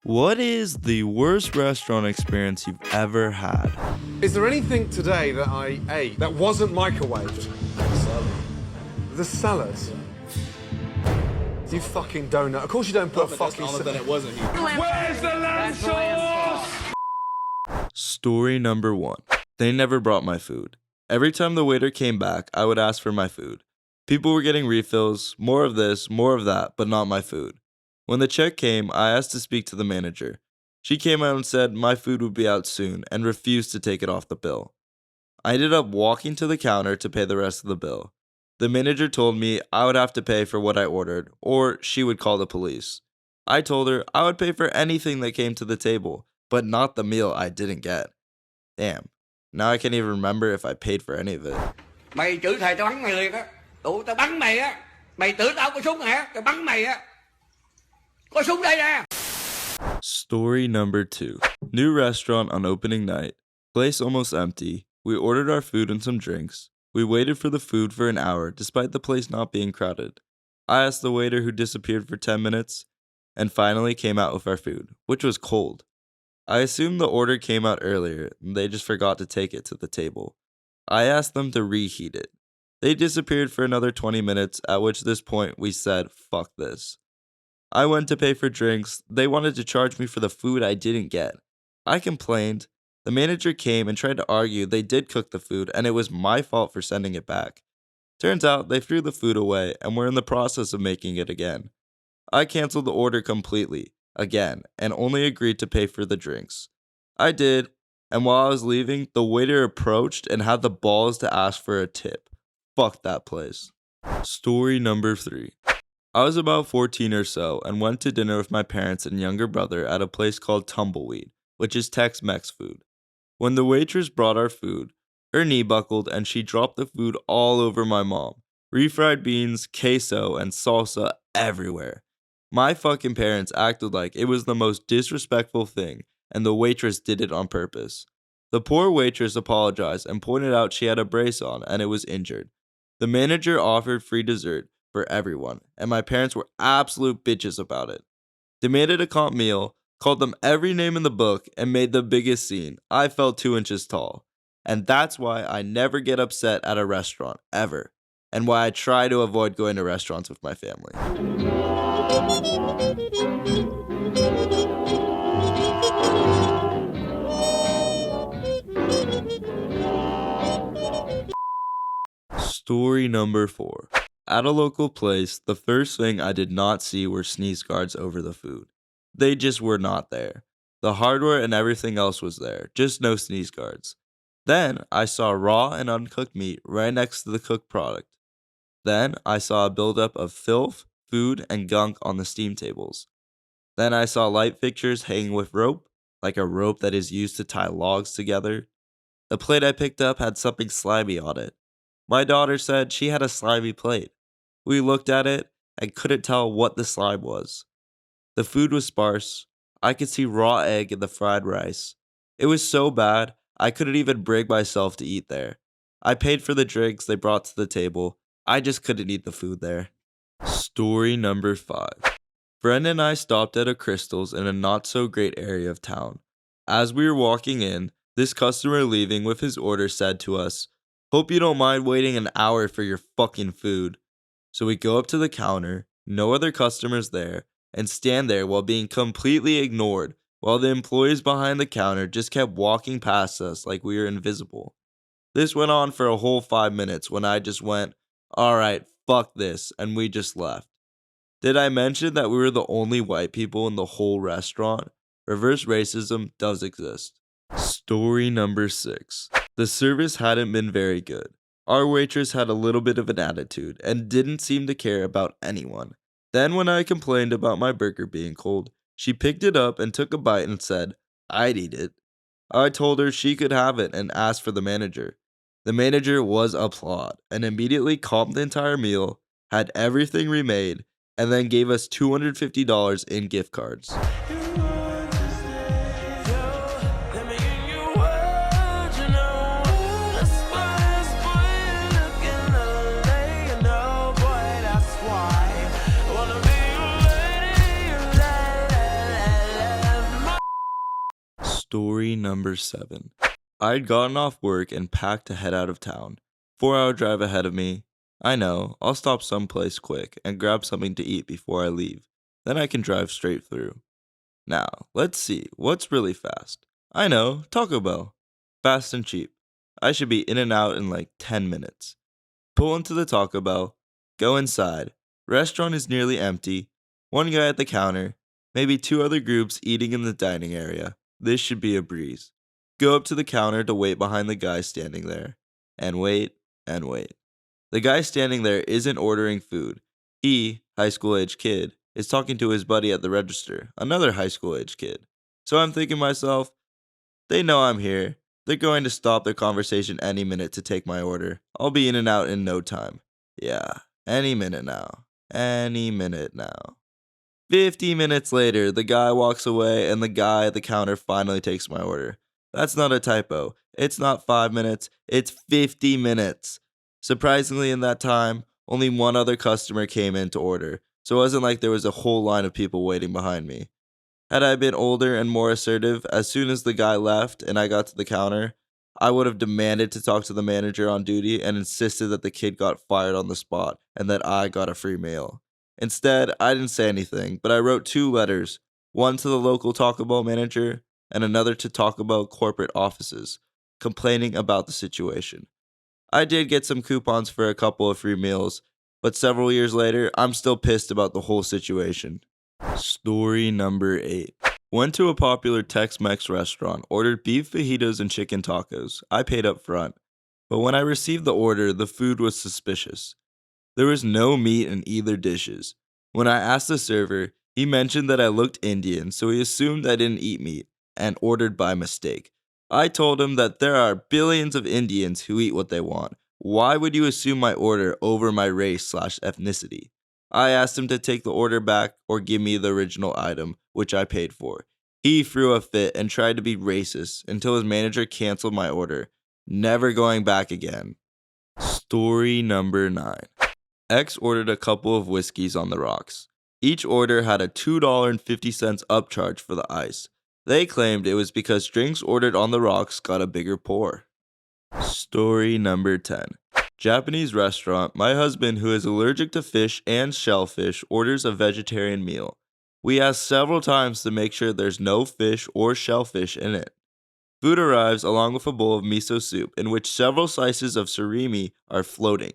What is the worst restaurant experience you've ever had? Is there anything today that I ate that wasn't microwaved? The salad. You fucking donut. Of course you don't put a fucking salad. Then it wasn't here. Where's the lamb sauce? Story number 1. They never brought my food. Every time the waiter came back, I would ask for my food. People were getting refills, more of this, more of that, but not my food. When the check came, I asked to speak to the manager. She came out and said my food would be out soon and refused to take it off the bill. I ended up walking to the counter to pay the rest of the bill. The manager told me I would have to pay for what I ordered, or she would call the police. I told her I would pay for anything that came to the table, but not the meal I didn't get. Damn, now I can't even remember if I paid for any of it. Mày chửi thầy tao bắn mày liền á. Tụi tao bắn mày á. Mày tưởng tao có súng hả? Tao bắn mày á. Có súng đây nè. Story number 2. New restaurant on opening night. Place almost empty. We ordered our food and some drinks. We waited for the food for an hour despite the place not being crowded. I asked the waiter who disappeared for 10 minutes and finally came out with our food, which was cold. I assumed the order came out earlier and they just forgot to take it to the table. I asked them to reheat it. They disappeared for another 20 minutes, at which this point we said, fuck this. I went to pay for drinks. They wanted to charge me for the food I didn't get. I complained. The manager came and tried to argue they did cook the food and it was my fault for sending it back. Turns out they threw the food away and were in the process of making it again. I canceled the order completely, again, and only agreed to pay for the drinks. I did, and while I was leaving, the waiter approached and had the balls to ask for a tip. Fuck that place. Story number 3. I was about 14 or so and went to dinner with my parents and younger brother at a place called Tumbleweed, which is Tex-Mex food. When the waitress brought our food, her knee buckled and she dropped the food all over my mom. Refried beans, queso, and salsa everywhere. My fucking parents acted like it was the most disrespectful thing and the waitress did it on purpose. The poor waitress apologized and pointed out she had a brace on and it was injured. The manager offered free dessert for everyone, and my parents were absolute bitches about it. Demanded a comp meal, called them every name in the book, and made the biggest scene. I felt 2 inches tall. And that's why I never get upset at a restaurant, ever. And why I try to avoid going to restaurants with my family. Story number 4. At a local place, the first thing I did not see were sneeze guards over the food. They just were not there. The hardware and everything else was there, just no sneeze guards. Then I saw raw and uncooked meat right next to the cooked product. Then I saw a buildup of filth, food, and gunk on the steam tables. Then I saw light fixtures hanging with rope, like a rope that is used to tie logs together. The plate I picked up had something slimy on it. My daughter said she had a slimy plate. We looked at it and couldn't tell what the slime was. The food was sparse. I could see raw egg in the fried rice. It was so bad, I couldn't even bring myself to eat there. I paid for the drinks they brought to the table. I just couldn't eat the food there. Story number 5. Brenda and I stopped at a Crystal's in a not so great area of town. As we were walking in, this customer leaving with his order said to us, "Hope you don't mind waiting an hour for your fucking food." So we go up to the counter, no other customers there, and stand there while being completely ignored, while the employees behind the counter just kept walking past us like we were invisible. This went on for a whole 5 minutes when I just went, "Alright, fuck this," and we just left. Did I mention that we were the only white people in the whole restaurant? Reverse racism does exist. Story number 6. The service hadn't been very good. Our waitress had a little bit of an attitude and didn't seem to care about anyone. Then when I complained about my burger being cold, she picked it up and took a bite and said, "I'd eat it." I told her she could have it and asked for the manager. The manager was applaud and immediately comped the entire meal, had everything remade, and then gave us $250 in gift cards. Story number 7. I'd gotten off work and packed to head out of town. 4-hour drive ahead of me. I know, I'll stop someplace quick and grab something to eat before I leave. Then I can drive straight through. Now, let's see, what's really fast? I know, Taco Bell. Fast and cheap. I should be in and out in like 10 minutes. Pull into the Taco Bell. Go inside. Restaurant is nearly empty. One guy at the counter. Maybe 2 other groups eating in the dining area. This should be a breeze. Go up to the counter to wait behind the guy standing there. And wait, and wait. The guy standing there isn't ordering food. He, high school age kid, is talking to his buddy at the register, another high school age kid. So I'm thinking to myself, they know I'm here. They're going to stop their conversation any minute to take my order. I'll be in and out in no time. Yeah, any minute now. Any minute now. 50 minutes later, the guy walks away and the guy at the counter finally takes my order. That's not a typo. It's not 5 minutes, it's 50 minutes. Surprisingly, in that time, only one other customer came in to order, so it wasn't like there was a whole line of people waiting behind me. Had I been older and more assertive, as soon as the guy left and I got to the counter, I would have demanded to talk to the manager on duty and insisted that the kid got fired on the spot and that I got a free meal. Instead, I didn't say anything, but I wrote 2 letters, one to the local Taco Bell manager and another to Taco Bell corporate offices, complaining about the situation. I did get some coupons for a couple of free meals, but several years later, I'm still pissed about the whole situation. Story number 8. Went to a popular Tex-Mex restaurant, ordered beef fajitas and chicken tacos. I paid up front, but when I received the order, the food was suspicious. There was no meat in either dishes. When I asked the server, he mentioned that I looked Indian, so he assumed I didn't eat meat and ordered by mistake. I told him that there are billions of Indians who eat what they want. Why would you assume my order over my race/ethnicity? I asked him to take the order back or give me the original item, which I paid for. He threw a fit and tried to be racist until his manager canceled my order, never going back again. Story number 9. X ordered a couple of whiskeys on the rocks. Each order had a $2.50 upcharge for the ice. They claimed it was because drinks ordered on the rocks got a bigger pour. Story number 10. Japanese restaurant. My husband, who is allergic to fish and shellfish, orders a vegetarian meal. We ask several times to make sure there's no fish or shellfish in it. Food arrives along with a bowl of miso soup in which several slices of surimi are floating.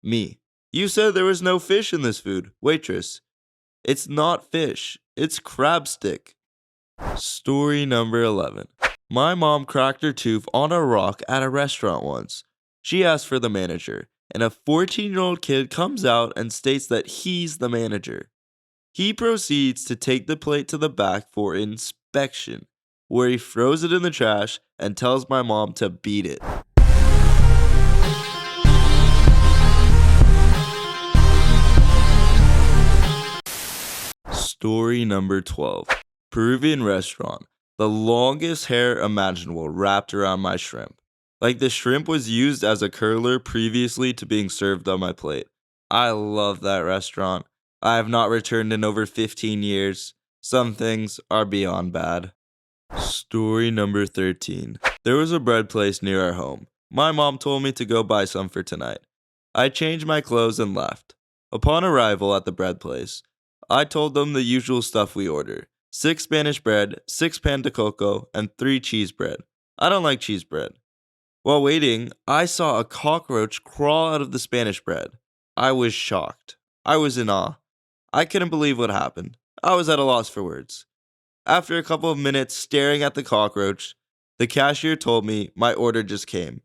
Me. You said there was no fish in this food. Waitress. It's not fish. It's crab stick. Story number 11. My mom cracked her tooth on a rock at a restaurant once. She asked for the manager, and a 14-year-old kid comes out and states that he's the manager. He proceeds to take the plate to the back for inspection, where he throws it in the trash and tells my mom to beat it. Story number 12. Peruvian restaurant. The longest hair imaginable wrapped around my shrimp. Like the shrimp was used as a curler previously to being served on my plate. I love that restaurant. I have not returned in over 15 years. Some things are beyond bad. Story number 13. There was a bread place near our home. My mom told me to go buy some for tonight. I changed my clothes and left. Upon arrival at the bread place, I told them the usual stuff we order. 6 Spanish bread, 6 pan de coco, and 3 cheese bread. I don't like cheese bread. While waiting, I saw a cockroach crawl out of the Spanish bread. I was shocked. I was in awe. I couldn't believe what happened. I was at a loss for words. After a couple of minutes staring at the cockroach, the cashier told me my order just came.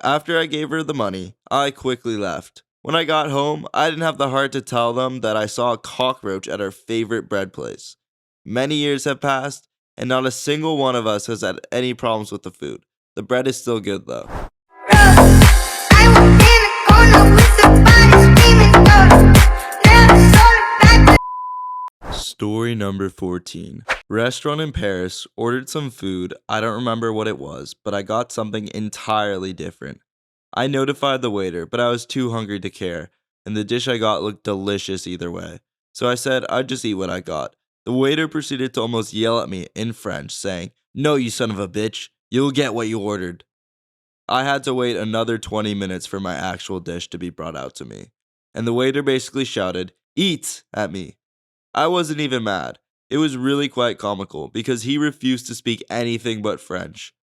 After I gave her the money, I quickly left. When I got home, I didn't have the heart to tell them that I saw a cockroach at our favorite bread place. Many years have passed, and not a single one of us has had any problems with the food. The bread is still good though. Story number 14. Restaurant in Paris, ordered some food. I don't remember what it was, but I got something entirely different. I notified the waiter, but I was too hungry to care, and the dish I got looked delicious either way. So I said I'd just eat what I got. The waiter proceeded to almost yell at me in French, saying, No, you son of a bitch. You'll get what you ordered. I had to wait another 20 minutes for my actual dish to be brought out to me. And the waiter basically shouted, "Eat!" at me. I wasn't even mad. It was really quite comical because he refused to speak anything but French.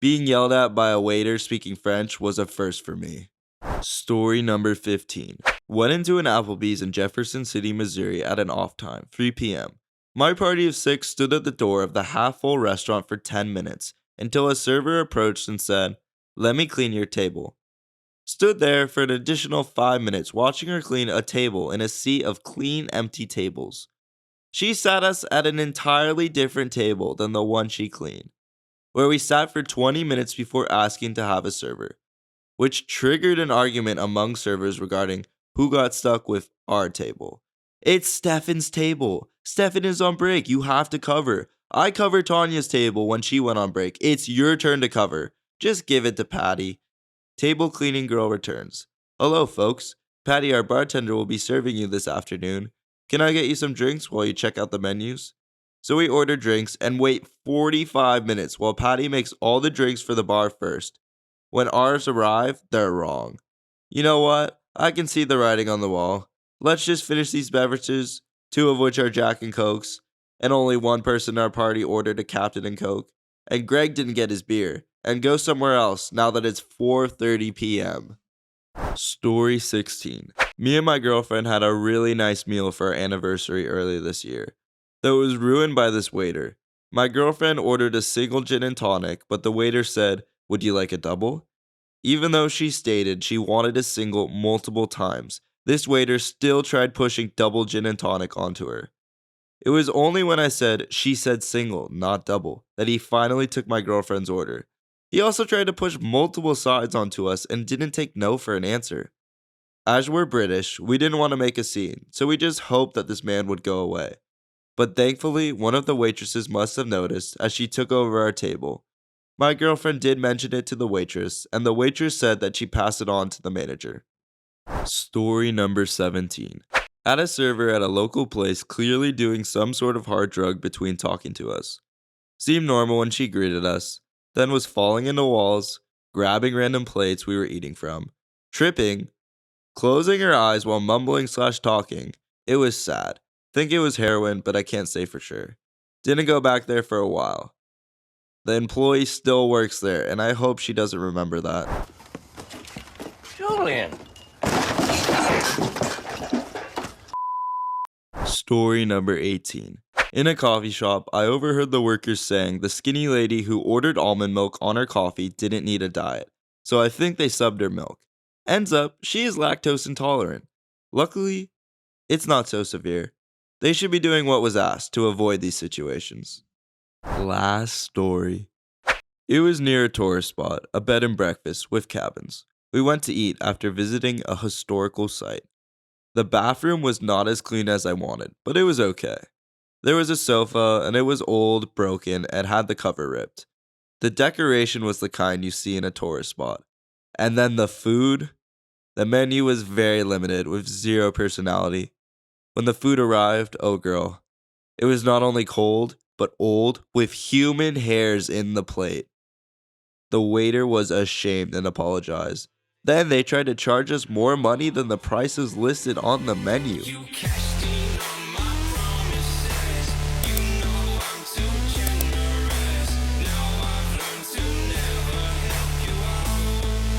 Being yelled at by a waiter speaking French was a first for me. Story number 15. Went into an Applebee's in Jefferson City, Missouri at an off time, 3 p.m. My party of 6 stood at the door of the half-full restaurant for 10 minutes until a server approached and said, "Let me clean your table." Stood there for an additional 5 minutes watching her clean a table in a sea of clean, empty tables. She sat us at an entirely different table than the one she cleaned, where we sat for 20 minutes before asking to have a server, which triggered an argument among servers regarding who got stuck with our table. It's Stefan's table. Stefan is on break. You have to cover. I covered Tanya's table when she went on break. It's your turn to cover. Just give it to Patty. Table cleaning girl returns. "Hello, folks. Patty, our bartender, will be serving you this afternoon. Can I get you some drinks while you check out the menus?" So we order drinks and wait 45 minutes while Patty makes all the drinks for the bar first. When ours arrive, they're wrong. You know what? I can see the writing on the wall. Let's just finish these beverages, 2 of which are Jack and Cokes, and only one person in our party ordered a Captain and Coke, and Greg didn't get his beer, and go somewhere else now that it's 4:30 p.m. Story 16. Me and my girlfriend had a really nice meal for our anniversary earlier this year, though it was ruined by this waiter. My girlfriend ordered a single gin and tonic, but the waiter said, "Would you like a double?" Even though she stated she wanted a single multiple times, this waiter still tried pushing double gin and tonic onto her. It was only when I said she said single, not double, that he finally took my girlfriend's order. He also tried to push multiple sides onto us and didn't take no for an answer. As we're British, we didn't want to make a scene, so we just hoped that this man would go away. But thankfully, one of the waitresses must have noticed as she took over our table. My girlfriend did mention it to the waitress, and the waitress said that she passed it on to the manager. Story number 17. At a server at a local place clearly doing some sort of hard drug between talking to us. Seemed normal when she greeted us, then was falling into walls, grabbing random plates we were eating from, tripping, closing her eyes while mumbling/talking. It was sad. Think it was heroin, but I can't say for sure. Didn't go back there for a while. The employee still works there, and I hope she doesn't remember that. Julian. Story number 18. In a coffee shop, I overheard the workers saying the skinny lady who ordered almond milk on her coffee didn't need a diet, so I think they subbed her milk. Ends up, she is lactose intolerant. Luckily, it's not so severe. They should be doing what was asked to avoid these situations. Last story. It was near a tourist spot, a bed and breakfast with cabins. We went to eat after visiting a historical site. The bathroom was not as clean as I wanted, but it was okay. There was a sofa, and it was old, broken, and had the cover ripped. The decoration was the kind you see in a tourist spot. And then the food? The menu was very limited, with zero personality. When the food arrived, oh girl, it was not only cold, but old, with human hairs in the plate. The waiter was ashamed and apologized. Then they tried to charge us more money than the prices listed on the menu.